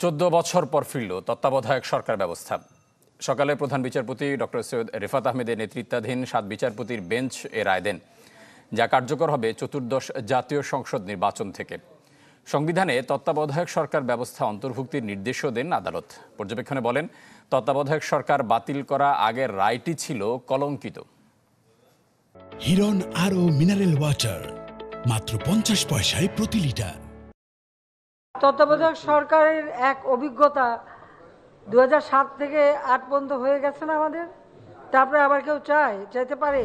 14 বছর পর ফিরল তত্ত্বাবধায়ক সরকার ব্যবস্থা। সকালে প্রধান বিচারপতি ডক্টর সৈয়দ রেফাত আহমেদের নেতৃত্বাধীন 7 বিচারপতির বেঞ্চ এ রায় দেন, যা কার্যকর হবে চতুর্দশ জাতীয় সংসদ নির্বাচন থেকে। সংবিধানে তত্ত্বাবধায়ক সরকার ব্যবস্থা অন্তর্ভুক্তির নির্দেশও দেন আদালত। পর্যবেক্ষণে বলেন, তত্ত্বাবধায়ক সরকার বাতিল করা আগের রায়টি ছিল কলঙ্কিত। হিরন আরও মিনারেল ওয়াটার মাত্র 50 পয়সায় প্রতি লিটার। তত্ত্বাবধায়ক সরকারের এক অভিজ্ঞতা 2007 থেকে 8 পর্যন্ত হয়ে গেছে না আমাদের, তারপরে আবার কেউ চাইতে পারে।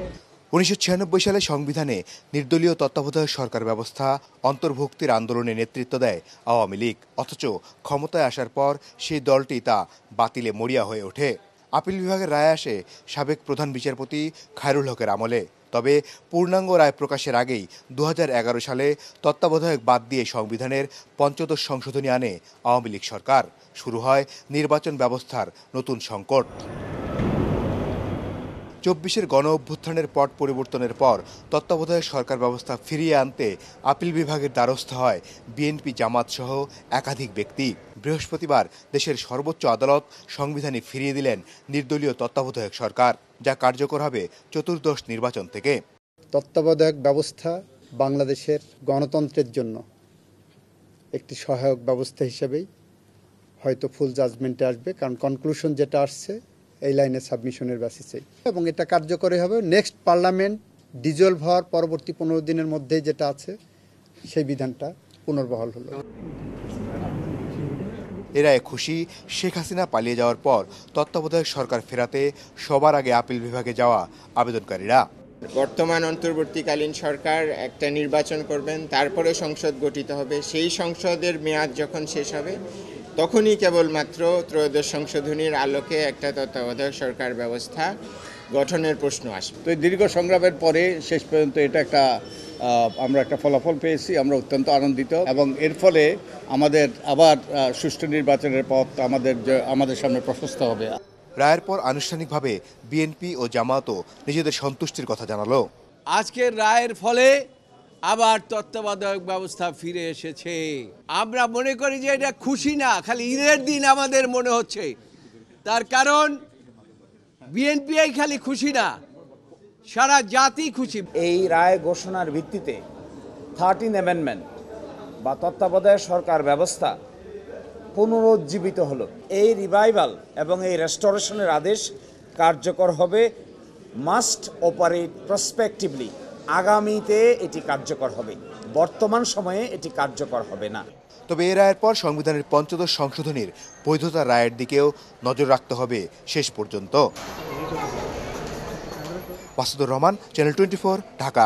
1996 সালে সংবিধানে নির্দলীয় তত্ত্বাবধায়ক সরকার ব্যবস্থা অন্তর্ভুক্তির আন্দোলনে নেতৃত্ব দেয় আওয়ামী লীগ। অথচ ক্ষমতায় আসার পর সেই দলটি তা বাতিলে মরিয়া হয়ে ওঠে। আপিল বিভাগের রায় আসে সাবেক প্রধান বিচারপতি খায়রুল হকের আমলে। তবে পূর্ণাঙ্গ রায় প্রকাশের আগেই 2011 সালে তত্ত্বাবধায়ক বাদ দিয়ে সংবিধানের 85 সংশোধনী আনে আওয়ামী লীগ সরকার। শুরু হয় নির্বাচন ব্যবস্থার নতুন সংকট। 24-এর গণ অভ্যুত্থানের পট পরিবর্তনের পর তত্ত্বাবধায়ক সরকার ব্যবস্থা ফিরিয়ে আনতে আপিল বিভাগের দ্বারস্থ হয় বিএনপি, জামাত সহ একাধিক ব্যক্তি। বৃহস্পতিবার দেশের সর্বোচ্চ আদালত সংবিধানে ফিরিয়ে দিলেন নির্দলীয় তত্ত্বাবধায়ক সরকার, যা কার্যকর হবে চতুর্দশ নির্বাচন থেকে। তত্ত্বাবধায়ক ব্যবস্থা বাংলাদেশের গণতন্ত্রের জন্য একটি সহায়ক ব্যবস্থা হিসেবেই হয়তো ফুল জাজমেন্টে আসবে, কারণ কনক্লুশন যেটা আসছে এই লাইনে সাবমিশনের বেসিসে, এবং এটা কার্যকরী হবে নেক্সট পার্লামেন্ট ডিজলভ হওয়ার পরবর্তী 15 দিনের মধ্যেই যেটা আছে সেই বিধানটা পুনর্বহাল হলো। এরাই খুশি শেখ হাসিনা পালিয়ে যাওয়ার পর তত্ত্বাবধায়ক সরকার ফেরাতে সবার আগে আপিল বিভাগে যাওয়া আবেদনকারীরা। বর্তমান অন্তর্বর্তীকালীন সরকার একটা নির্বাচন করবেন, তারপরে সংসদ গঠিত হবে। সেই সংসদের মেয়াদ যখন শেষ হবে তখনই কেবলমাত্র ত্রয়োদশ সংশোধনীর আলোকে একটা তত্ত্বাবধায়ক সরকার ব্যবস্থা গঠনের প্রশ্ন আসবে। তো দীর্ঘ সংগ্রামের পরে শেষ পর্যন্ত এটা আমরা একটা ফলাফল পেয়েছি। আমরা অত্যন্ত আনন্দিত, এবং এর ফলে আমাদের আবার সুষ্ঠু নির্বাচনের পথ আমাদের সামনে প্রশস্ত হবে। রায়ের পর আনুষ্ঠানিকভাবে বিএনপি ও জামাতও নিজেদের সন্তুষ্টির কথা জানালো। আজকের রায়ের ফলে আবার তত্ত্বাবধায়ক ব্যবস্থা ফিরে এসেছে। আমরা মনে করি যে এটা খুশি না, খালি ঈদের দিন আমাদের মনে হচ্ছে। তার কারণ বিএনপি খালি খুশি না, সারা জাতি খুশি। এই রায় ঘোষণার ভিত্তিতে 13 অ্যামেন্ডমেন্ট বা তত্ত্বাবধায়ক সরকার ব্যবস্থা পুনরুজ্জীবিত হলো। এই রিভাইভাল এবং এই রেস্টোরেশনের আদেশ কার্যকর হবে মাস্ট অপারেট প্রসপেক্টিভলি। আগামীতে এটি কার্যকর হবে, বর্তমান সময়ে এটি কার্যকর হবে না। তবে এই রায়ের পর সংবিধানের 85 সংশোধনীর বৈধতা রায়ের দিকেও নজর রাখতে হবে শেষ পর্যন্ত। মাসুদুর রহমান, চ্যানেল 24, ঢাকা।